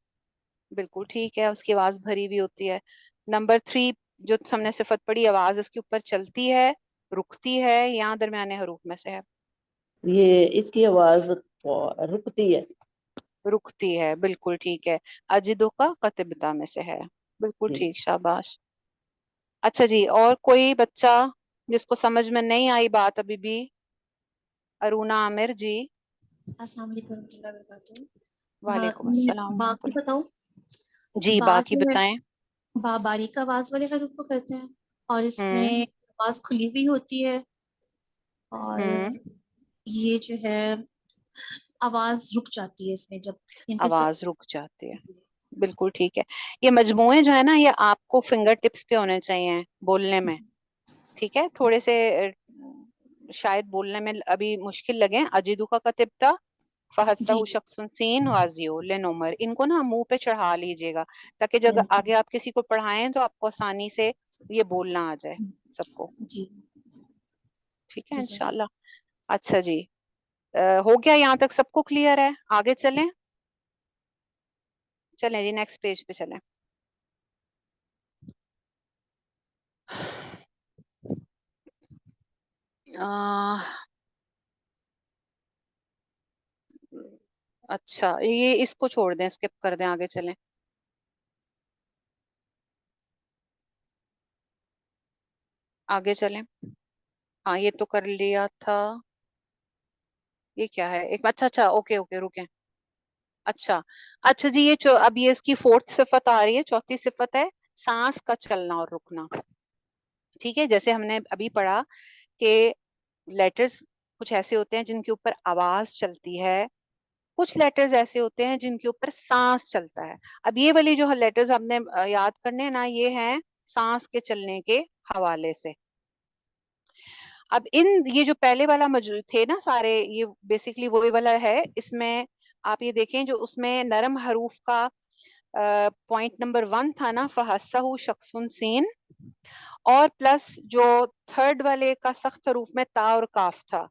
बिल्कुल ठीक है, उसकी आवाज भरी हुई होती है। नंबर 3 जो हमने सिफत पढ़ी, आवाज इसके ऊपर चलती है, रुकती है, या दरमियाने हरूफ में से है? ये इसकी आवाज रुकती है। रुकती है, बिल्कुल ठीक है। अजिदो का कतिबता में से है, बिल्कुल जी। ठीक, शाबाश। अच्छा जी, और कोई बच्चा जिसको समझ में नहीं आई बात अभी भी? अरुणा आमिर जी। अस्सलाम वालेकुम warahmatullahi wabarakatuh। वालेकुम मैं अस्सलाम बा की रहमतुल्लाह। बताऊं? जी बा बाकी जो है, बताएं। बा बारीक आवाज वाले हरूफ को कहते हैं और इसमें हम्म आवाज खुली हुई होती है। और हम्म ये जो है आवाज रुक जाती है इसमें जब इनके आवाज रुक जाती है, बिल्कुल ठीक है। ये मजमूए जो है ना, ये आपको फिंगर टिप्स पे होने चाहिए बोलने में, ठीक है? थोड़े से शायद बोलने में अभी मुश्किल लगे। अजीदु का कतिबता, जी फहस्सहु शख्सुन सीन वाजियो लिन उमर, इनको ना मुंह पे चढ़ा लीजिएगा, ताकि जब आगे आप किसी को पढ़ाएं तो आपको आसानी से ये बोलना आ जाए सबको, जी ठीक है जैसा इंशाल्लाह। अच्छा जी, हो गया यहाँ तक सबको क्लियर है? आगे चलें? चलें जी नेक्स्ट पेज पे चलें। आ, अच्छा ये इसको छोड़ दें, स्किप कर दें, आगे चलें। आगे चलें। हाँ ये तो कर लिया था। ये क्या है? एक अच्छा अच्छा, ओके ओके, रुकें। अच्छा अच्छा जी, अब ये इसकी फोर्थ सिफत आ रही है, चौथी सिफत है सांस का चलना और रुकना। ठीक है, जैसे हमने अभी पढ़ा कि लेटर्स कुछ ऐसे होते हैं जिनके ऊपर आवाज चलती है, कुछ लेटर्स ऐसे होते हैं जिनके ऊपर सांस चलता है। अब ये वाली जो लेटर्स आपने याद करने हैं ना, ये हैं सांस के चलने के हवाले से। अब ये जो पहले वाला मौजूद थे ना सारे, ये बेसिकली वही वाला है। इसमें आप ये देखें, जो उसमें नरम हरूफ का पॉइंट नंबर 1 था ना, फहस्सहु शख्सुन सीन, और प्लस जो थर्ड वाले का सख्त हरूफ में ता और काफ था,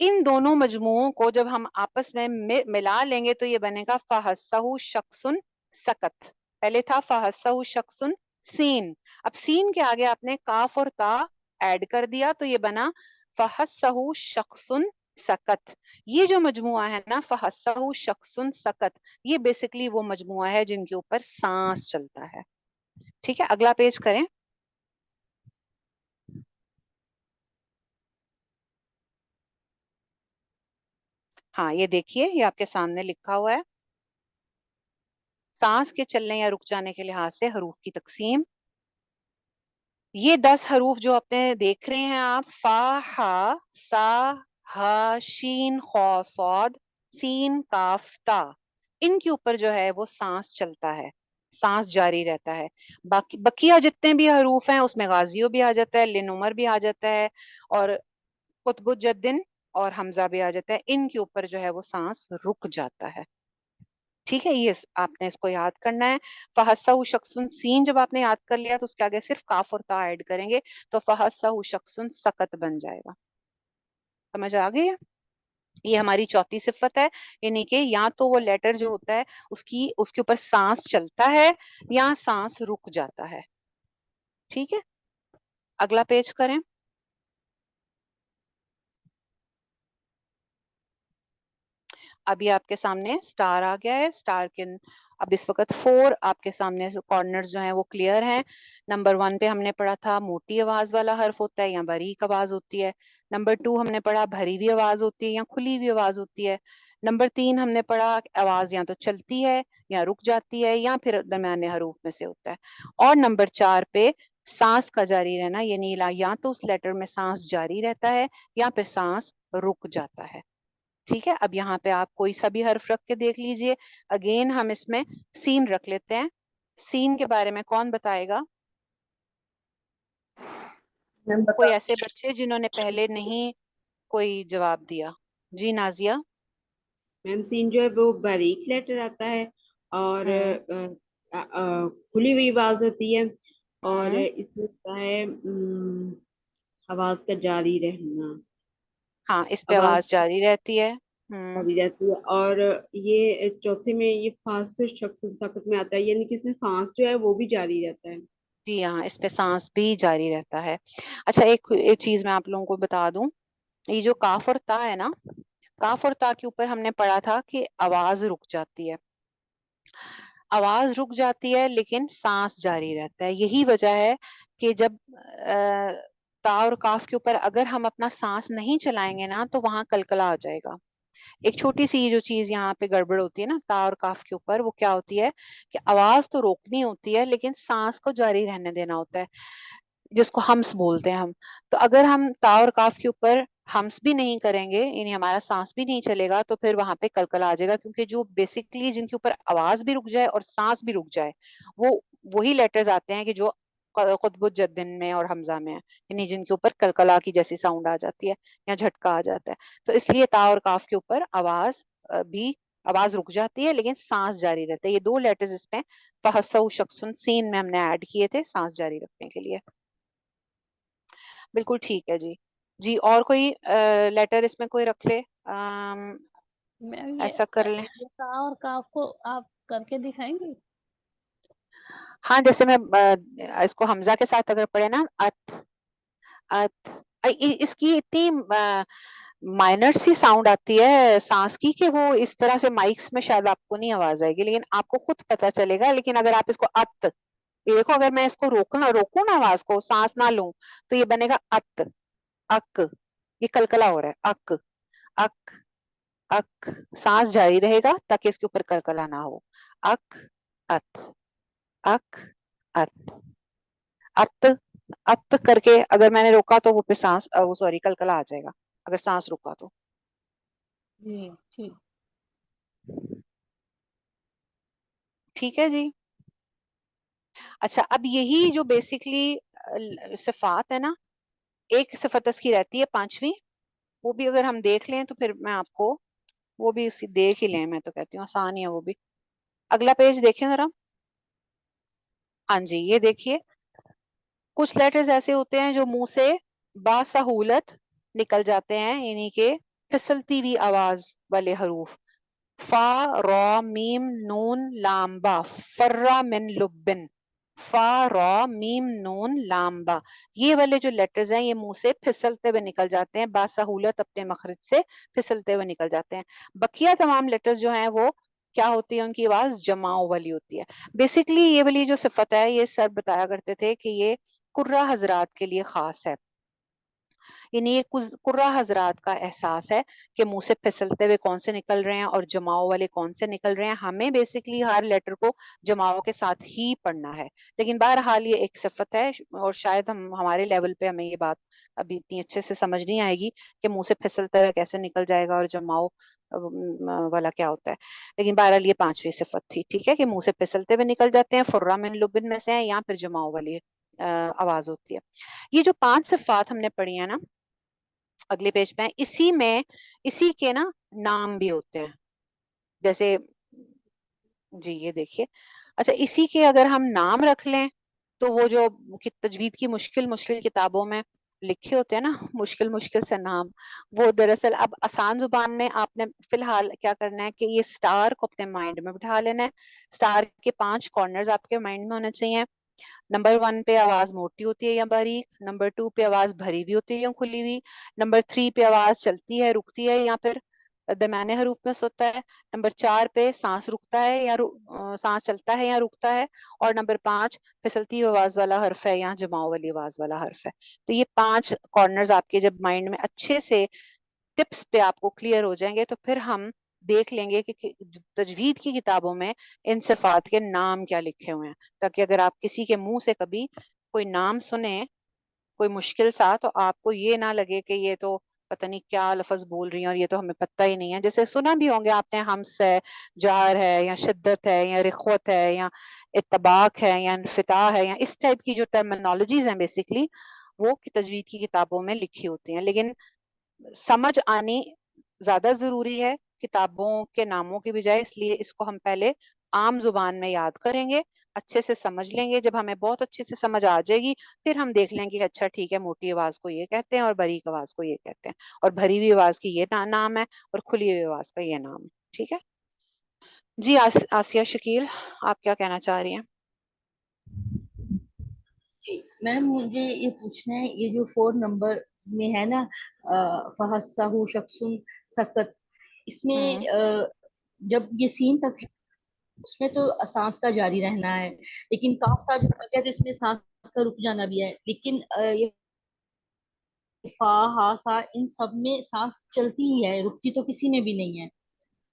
इन दोनों मजमुओं को जब हम आपस में मिला लेंगे तो ये बनेगा फहस्सहु शख्सुन सकत। पहले था फहस्सहु शख्सुन सीन, अब सीन के आगे आपने काफ और ता ऐड कर दिया तो ये बना फहस्सहु शख्सुन सकत। ये जो मजमुआ है ना, फहस्सहु शख्सुन सकत, ये बेसिकली वो मजमुआ है जिनके ऊपर सांस चलता है। ठीक है, अगला पेज करें। हाँ ये देखिए, ये आपके सामने लिखा हुआ है, सांस के चलने या रुक जाने के लिहाज से हरूफ की तकसीम। ये 10 हरूफ जो अपने देख रहे हैं आप, फा हा सा हा शीन खौ सौद सीन काफ ता, इनके ऊपर जो है वो सांस चलता है, सांस जारी रहता है। बाकी बकिया जितने भी हरूफ हैं उसमें गाजियो भी आ जाता है, लिन उमर भी आ जाता है, और कुतबुज्जद्दीन और हमजा भी आ जाता है। इनके ऊपर जो है वो सांस रुक जाता है। ठीक है, ये आपने इसको याद करना है। फहस्सहु शख्सुन सीन जब आपने याद कर लिया तो उसके आगे सिर्फ काफ और ता ऐड करेंगे तो फहस्सहु शख्सुन सकत बन जाएगा। समझ आ गई है? ये हमारी चौथी सिफत है, यानी कि या तो वो लेटर जो होता है उसके ऊपर सांस चलता है या सांस रुक जाता है। ठीक है, अगला पेज करें। अभी आपके सामने स्टार आ गया है, स्टार के अब इस वक्त 4 आपके सामने कॉर्नर्स जो हैं वो क्लियर हैं। नंबर 1 पे हमने पढ़ा था मोटी आवाज वाला हर्फ होता है या बारीक आवाज होती है। नंबर 2 हमने पढ़ा भरी हुई आवाज होती है या खुली हुई आवाज होती है। नंबर 3 हमने पढ़ा आवाज या तो चलती है या रुक जाती है या फिर दरमियाने हरूफ में से होता है। और नंबर 4 पे सांस का जारी रहना, यानी या तो उस लेटर में सांस जारी रहता है या फिर सांस रुक जाता है। ठीक है, अब यहाँ पे आप कोई सा भी हर्फ रख के देख लीजिए। अगेन हम इसमें सीन रख लेते हैं। सीन के बारे में कौन बताएगा? मैं बता कोई ऐसे बच्चे जिन्होंने पहले नहीं कोई जवाब दिया? जी नाजिया। मैम सीन जो है वो बारीक लेटर आता है और खुली हुई आवाज होती है और इसमें होता है आवाज का जारी रहना। हाँ, इस पे आवाज आवाज जारी रहती है। जारी रहती है और ये चौथे में ये फास्ट शख्स सकत में आता है, यानी कि इसमें सांस जो है वो भी जारी रहता है। जी हाँ, इस पे सांस भी जारी रहता है। अच्छा, एक चीज मैं आप लोगों को बता दूं, ये जो काफ और ता है ना, काफ और ता के ऊपर हमने पढ़ा था कि आवाज रुक जाती है। आवाज रुक जाती है लेकिन सांस जारी रहता है। यही वजह है कि जब ता और काफ के ऊपर अगर हम अपना सांस नहीं चलाएंगे ना तो वहां कलकला आ जाएगा। एक छोटी सी जो चीज यहाँ पे गड़बड़ होती है ना ता और काफ के ऊपर, वो क्या होती है कि आवाज तो रोकनी होती है लेकिन सांस को जारी रहने देना होता है, जिसको हम्स बोलते हैं हम। तो अगर हम ता और काफ के ऊपर हम्स भी नहीं करेंगे, यानी हमारा सांस भी नहीं चलेगा, तो फिर वहां पे कलकला आ जाएगा। क्योंकि जो बेसिकली जिनके ऊपर आवाज भी रुक जाए और सांस भी रुक जाए, वो वही लेटर्स आते हैं कि जो कुतुबुज्जद्दिन में और हमजा में है, यानी जिनके ऊपर कलकला की जैसी साउंड आ जाती है या झटका आ जाता है। तो इसलिए ता और काफ के ऊपर आवाज रुक जाती है लेकिन सांस जारी रहता है। ये 2 लेटर्स इसमें फहसउ शख्सुन सीन में हमने ऐड किए थे सांस जारी रखने के लिए। बिल्कुल ठीक है जी। जी, और कोई लेटर इसमें कोई रख ले, मैम ऐसा कर ले। ये का और काफ को आप करके दिखाएंगे? हाँ, जैसे मैं इसको हमजा के साथ अगर पढ़े ना, अत अत इसकी इतनी माइनर सी साउंड आती है सांस की कि वो इस तरह से माइक्स में शायद आपको नहीं आवाज आएगी, लेकिन आपको खुद पता चलेगा। लेकिन अगर आप इसको ये देखो, अगर मैं इसको रोकू ना आवाज को, सांस ना लूं, तो ये बनेगा अत अक। ये कलकला हो रहा है, अक अक अक। सांस जारी रहेगा ताकि इसके ऊपर कलकला ना हो। अक अत अक अत अत अत करके अगर मैंने रोका तो वो पे सांस वो सॉरी कलकला आ जाएगा अगर सांस रुका तो। जी ठीक। ठीक है जी। अच्छा, अब यही जो बेसिकली सिफात है ना, एक सिफत की रहती है 5वीं, वो भी अगर हम देख लें तो फिर मैं आपको वो भी उसकी देख ही लें, मैं तो कहती हूँ आसान ही है वो भी। अगला पेज देखें जरा। हाँ जी, ये देखिए, कुछ लेटर्स ऐसे होते हैं जो मुंह से बासहूलत निकल जाते हैं, यानी कि फिसलती हुई आवाज वाले हरूफ। फा रॉ मीम नून लाम बा, फर्रा मिन लुब्बिन। फा रॉ मीम नून लाम बा, ये वाले जो लेटर्स हैं ये मुंह से फिसलते हुए निकल जाते हैं, बासहूलत अपने मखरज से फिसलते हुए निकल जाते हैं। बकिया तमाम लेटर्स जो हैं वो क्या होती है, उनकी आवाज जमाओ वाली होती है। बेसिकली ये वाली जो सिफत है ये सर बताया करते थे कि ये कुर्रा हजरात के लिए खास है, यानी ये कुर्रा हजरात का एहसास है कि मुंह से फिसलते हुए कौन से निकल रहे हैं और जमाओ वाले कौन से निकल रहे हैं। हमें बेसिकली हर लेटर को जमाओ के साथ ही पढ़ना है, लेकिन बहरहाल ये एक सिफत है और शायद हमारे लेवल पे हमें ये बात अभी इतनी अच्छे से समझ नहीं आएगी कि मुंह से फिसलते हुए कैसे निकल जाएगा और जमाओ वाला क्या होता है। लेकिन बहरहाल ये 5वीं सिफत थी, ठीक है, कि मुंह से फिसलते हुए निकल जाते हैं, फुर्रा मिन लुबिन में से है या फिर जमाओ वाली आवाज होती है। ये जो 5 सिफात हमने पढ़ी है ना, अगले पेज पे, इसी के ना नाम भी होते हैं। जैसे जी ये देखिए, अच्छा इसी के अगर हम नाम रख लें तो वो जो तजवीद की मुश्किल मुश्किल किताबों में लिखे होते हैं ना मुश्किल मुश्किल से नाम, वो दरअसल अब आसान जुबान में आपने फिलहाल क्या करना है कि ये स्टार को अपने माइंड में बिठा लेना है। स्टार के 5 कॉर्नर्स आपके माइंड में होने चाहिए। नंबर 1 पे आवाज मोटी होती है या बारीक, नंबर 2 पे आवाज भरी हुई होती है या खुली हुई, नंबर 3 पे आवाज चलती है रुकती है या फिर दरमियाने हरूफ में होता है, नंबर 4 पे सांस रुकता है या सांस चलता है या रुकता है, और नंबर 5 फिसलती हुई आवाज वाला हर्फ है या जमाव वाली आवाज वाला हर्फ है। तो ये 5 कॉर्नर्स आपके जब माइंड में अच्छे से टिप्स पे आपको क्लियर हो जाएंगे तो फिर हम देख लेंगे कि तजवीद की किताबों में इन सिफात के नाम क्या लिखे हुए हैं, ताकि अगर आप किसी के मुंह से कभी कोई नाम सुने कोई मुश्किल सा, तो आपको ये ना लगे कि ये तो पता नहीं क्या लफ्ज बोल रही है और ये तो हमें पता ही नहीं है। जैसे सुना भी होंगे आपने, हम्स है, जार है, या शिद्दत है, या रिख्वत है, या इत्तबाक है, या इन्फिताह है, या इस टाइप की जो टर्मिनोलॉजीज हैं बेसिकली वो तजवीद की किताबों में लिखी होती हैं। लेकिन समझ आनी ज्यादा जरूरी है किताबों के नामों की बजाय, इसलिए इसको हम पहले आम जुबान में याद करेंगे, अच्छे से समझ लेंगे। जब हमें बहुत अच्छे से समझ आ जाएगी फिर हम देख लेंगे कि अच्छा ठीक है, मोटी आवाज को ये कहते हैं और बारीक आवाज को ये कहते हैं, और भरी हुई आवाज की ये नाम है और खुली हुई आवाज का ये नाम है। ठीक है जी। आसिया शकील, आप क्या कहना चाह रही हैं? जी मैम, मुझे ये पूछना है, ये जो 4 नंबर में है ना, फहस्साहु शख्सुन सकत, इसमें जब ये सीन तक है उसमें तो सांस का जारी रहना है, लेकिन काफ का जो है तो इसमें सांस का रुक जाना भी है, लेकिन ये फा हा सा इन सब में सांस चलती ही है, रुकती तो किसी में भी नहीं है।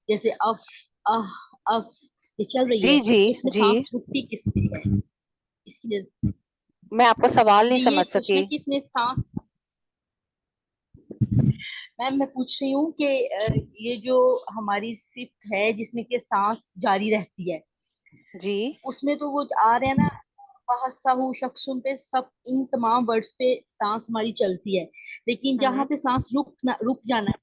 जैसे अफ अह अफ ये चल रही है, जी जी तो इसमें जी, सांस रुकती किस में है? इसकी मैं आपका सवाल नहीं ये समझ पूछना सकी। है कि इसमें सांस, मैम मैं पूछ रही हूँ कि ये जो हमारी सिफ्त है जिसमें कि सांस जारी रहती है, जी उसमें तो वो आ रहे हैं ना, फहस्साहु शख्सुन पे सब इन तमाम वर्ड्स पे सांस हमारी चलती है, लेकिन जहाँ पे सांस रुक जाना है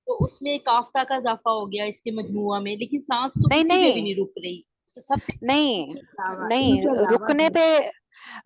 तो उसमें काफ्ता का इजाफा हो गया इसके मजमुआ में, लेकिन सांस तो नहीं किसी पे भी नहीं नहीं रुक रही, तो सब नहीं नहीं, इनके अलावा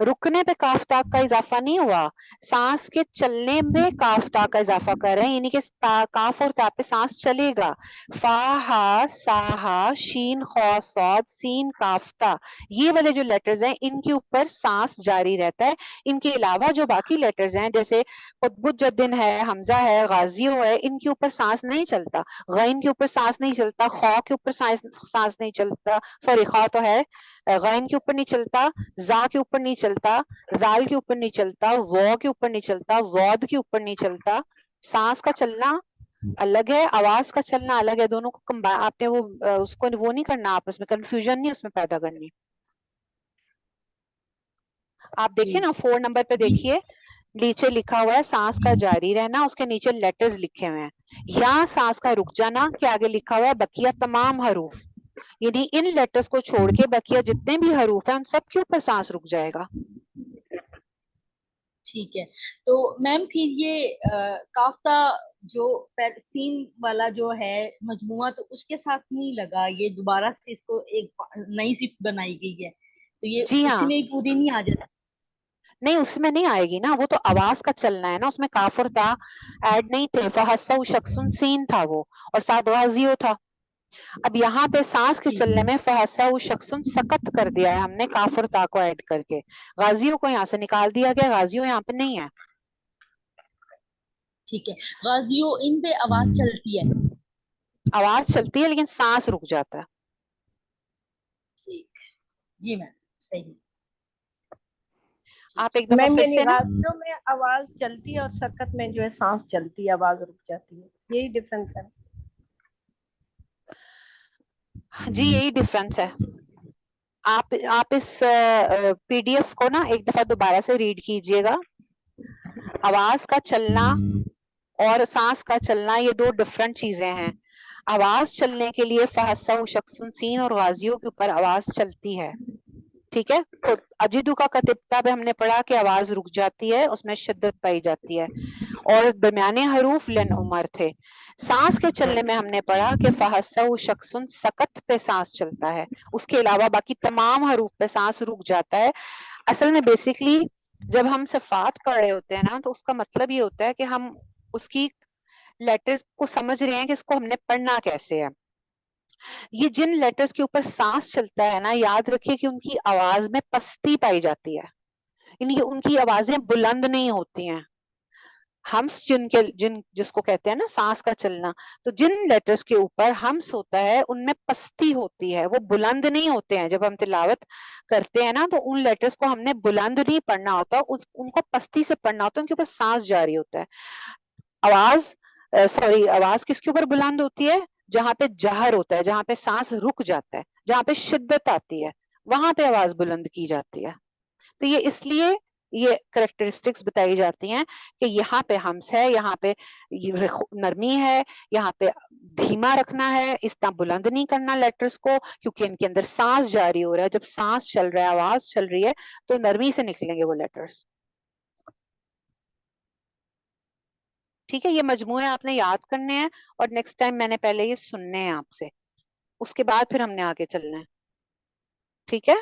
रुकने पे काफ ताक का इजाफा नहीं हुआ, सांस के चलने में काफ ताक का इजाफा कर रहे हैं, यानी कि काफ और ता पे सांस चलेगा। फा हा सा हा शीन खौ सौद सीन काफ ता, ये वाले जो लेटर्स हैं इनके ऊपर सांस जारी रहता है। इनके अलावा जो बाकी लेटर्स हैं जैसे कुतबुज्जद्दीन है, हमजा है, गाजियो है, इनके ऊपर सांस नहीं चलता। गैन के ऊपर सांस नहीं चलता, खौ के ऊपर सांस नहीं चलता, सॉरी खौ तो है, गैन के ऊपर नहीं चलता, जा के ऊपर नहीं चलता, जाल के ऊपर नहीं चलता, ज़ौ के ऊपर नहीं चलता, ज़ौद के ऊपर नहीं चलता। सांस का चलना अलग है, आवाज का चलना अलग है, दोनों को कंबाइन आपने वो उसको वो नहीं करना, आपस में कंफ्यूजन नहीं उसमें पैदा करनी। आप देखिए ना 4 नंबर पे देखिए, नीचे लिखा हुआ है सांस का जारी रहना, उसके नीचे लेटर्स लिखे हुए हैं, या सांस का रुक जाना के आगे लिखा हुआ है बकिया तमाम हरूफ, यानी इन लेटर्स को छोड़ के बकिया जितने भी हरूफ हैं उन सब के ऊपर सांस रुक जाएगा। ठीक है। तो मैम फिर ये काफ्ता जो सीन वाला जो है मजमुआ, तो उसके साथ नहीं लगा, ये दोबारा से इसको एक नई सिफ्त बनाई गई है, तो ये जी हाँ, उसमें पूरी नहीं आ जाती? नहीं उसमें नहीं आएगी ना, वो तो आवाज का चलना है ना, उसमें काफ और ता ऐड नहीं थे, फहस्सा शख्सुन सीन था वो, और साथ गाजियो था। अब यहाँ पे सांस के चलने में फहस्सा शख्सुन सकत कर दिया है हमने काफ और ता को ऐड करके, गाजियों को यहाँ से निकाल दिया गया, गाजियो यहाँ पे नहीं है। ठीक है, गाजियो इन पे आवाज चलती है? आवाज चलती है लेकिन सांस रुक जाता है। ठीक, जी मैम सही। आप एक दफा मैम फिर यानी से ना, गाजियों में आवाज चलती है और सकत में जो है सांस चलती है, आवाज रुक जाती है, यही डिफरेंस है। जी यही डिफरेंस है। आप इस पीडीएफ को ना एक दफा दोबारा से रीड कीजिएगा। आवाज का चलना और सांस का चलना ये 2 डिफरेंट चीजें हैं। आवाज चलने के लिए फहस्सा शख्सुन सीन और गाजियों के ऊपर आवाज चलती है, ठीक है। तो अजिदु का कतिब्ता पे हमने पढ़ा कि आवाज रुक जाती है, उसमें शिद्दत पाई जाती है, और दरमियाने हरूफ लन उमर थे। सांस के चलने में हमने पढ़ा कि फहस्सा शख्सुन सकत पे सांस चलता है, उसके अलावा बाकी तमाम हरूफ पे सांस रुक जाता है। असल में बेसिकली जब हम सिफात पढ़ रहे होते हैं ना, तो उसका मतलब ये होता है कि हम उसकी लेटर्स को समझ रहे हैं कि इसको हमने पढ़ना कैसे है। ये जिन लेटर्स के ऊपर सांस चलता है ना, याद रखिए कि उनकी आवाज में पस्ती पाई जाती है, यानी कि उनकी आवाजें बुलंद नहीं होती हैं, हम्स जिसको कहते हैं ना सांस का चलना, तो जिन लेटर्स के ऊपर हम्स होता है उनमें पस्ती होती है, वो बुलंद नहीं होते हैं। जब हम तिलावत करते हैं ना तो उन लेटर्स को हमने बुलंद नहीं पढ़ना होता, उनको पस्ती से पढ़ना होता है, उनके ऊपर सांस जारी होता है। आवाज किसके ऊपर बुलंद होती है? जहाँ पे जहर होता है, जहाँ पे सांस रुक जाता है, जहाँ पे शिद्दत आती है, वहां पे आवाज बुलंद की जाती है। तो ये इसलिए ये करेक्टरिस्टिक्स बताई जाती हैं कि यहाँ पे हम्स है, यहाँ पे नरमी है, यहाँ पे धीमा रखना है, इतना बुलंद नहीं करना लेटर्स को, क्योंकि इनके अंदर सांस जारी हो रहा है। जब सांस चल रहा है, आवाज चल रही है, तो नरमी से निकलेंगे वो लेटर्स। ठीक है, ये मजमूए आपने याद करने हैं और नेक्स्ट टाइम मैंने पहले ये सुनने हैं आपसे, उसके बाद फिर हमने आगे चलना है। ठीक है,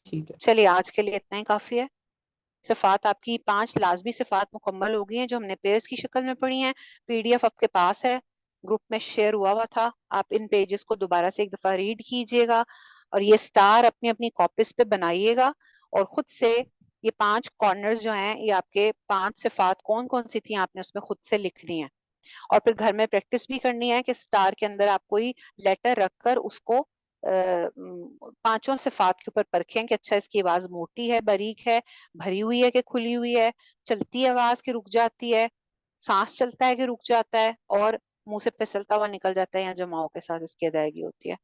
ठीक है। चलिए आज के लिए इतना ही काफी है। सिफात आपकी 5 लाजमी सिफात मुकम्मल हो गई हैं जो हमने पेयर्स की शक्ल में पढ़ी हैं। पीडीएफ आपके पास है, ग्रुप में शेयर हुआ था। आप इन पेजेस को दोबारा से एक दफा रीड कीजिएगा और ये स्टार अपनी अपनी कॉपीज पे बनाइएगा और खुद से ये 5 कॉर्नर्स जो हैं, ये आपके 5 सिफात कौन कौन सी थी आपने उसमें खुद से लिखनी है। और फिर घर में प्रैक्टिस भी करनी है कि स्टार के अंदर आप कोई लेटर रखकर उसको 5 सिफात के ऊपर परखें कि अच्छा इसकी आवाज मोटी है, बारीक है, भरी हुई है कि खुली हुई है, चलती आवाज कि रुक जाती है, सांस चलता है कि रुक जाता है, और मुंह से फिसलता हुआ निकल जाता है या जमाओं के साथ इसकी अदायगी होती है।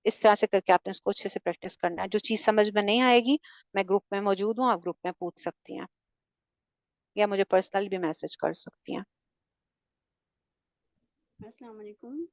इस तरह से करके आपने इसको अच्छे से प्रैक्टिस करना है। जो चीज समझ में नहीं आएगी, मैं ग्रुप में मौजूद हूँ, आप ग्रुप में पूछ सकती हैं या मुझे पर्सनल भी मैसेज कर सकती हैं। अस्सलाम वालेकुम।